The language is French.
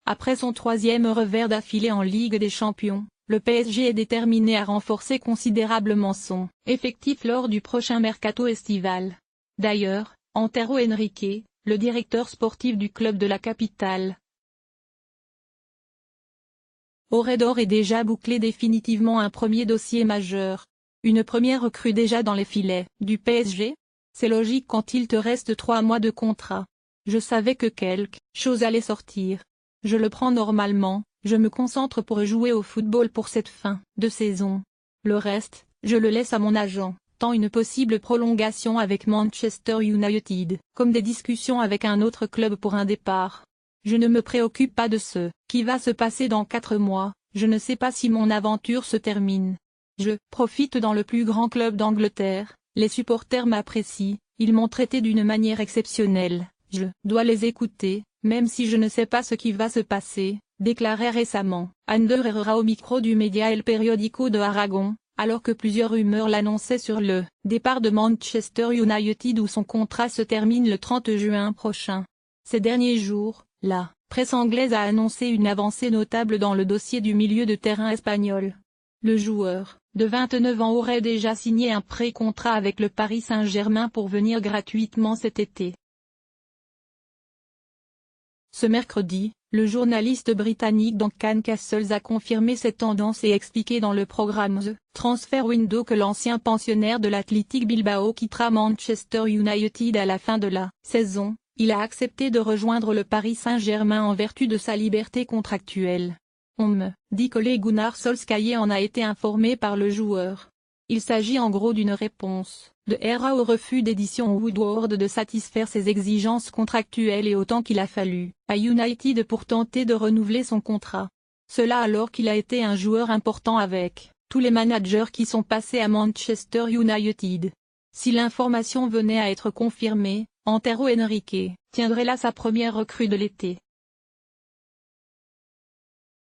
Après son troisième revers d'affilée en Ligue des Champions, le PSG est déterminé à renforcer considérablement son effectif lors du prochain mercato estival. D'ailleurs, Antero Henrique, le directeur sportif du club de la capitale, aurait d'ores et déjà bouclé définitivement un premier dossier majeur. Une première recrue déjà dans les filets du PSG? C'est logique quand il te reste 3 mois de contrat. Je savais que quelque chose allait sortir. Je le prends normalement, je me concentre pour jouer au football pour cette fin de saison. Le reste, je le laisse à mon agent, tant une possible prolongation avec Manchester United, comme des discussions avec un autre club pour un départ. Je ne me préoccupe pas de ce qui va se passer dans 4 mois, je ne sais pas si mon aventure se termine. Je profite dans le plus grand club d'Angleterre, les supporters m'apprécient, ils m'ont traité d'une manière exceptionnelle, je dois les écouter, même si je ne sais pas ce qui va se passer, déclarait récemment Ander Herrera au micro du média El Periódico de Aragon, alors que plusieurs rumeurs l'annonçaient sur le départ de Manchester United où son contrat se termine le 30 juin prochain. Ces derniers jours, la presse anglaise a annoncé une avancée notable dans le dossier du milieu de terrain espagnol. Le joueur, de 29 ans, aurait déjà signé un pré-contrat avec le Paris Saint-Germain pour venir gratuitement cet été. Ce mercredi, le journaliste britannique Duncan Castles a confirmé cette tendance et expliqué dans le programme The Transfer Window que l'ancien pensionnaire de l'Athletic Bilbao quittera Manchester United à la fin de la saison. Il a accepté de rejoindre le Paris Saint-Germain en vertu de sa liberté contractuelle. On me dit que Ole Gunnar Solskjaer en a été informé par le joueur. Il s'agit en gros d'une réponse de Herrera au refus d'édition Woodward de satisfaire ses exigences contractuelles et autant qu'il a fallu à United pour tenter de renouveler son contrat. Cela alors qu'il a été un joueur important avec tous les managers qui sont passés à Manchester United. Si l'information venait à être confirmée, Antero Henrique tiendrait là sa première recrue de l'été.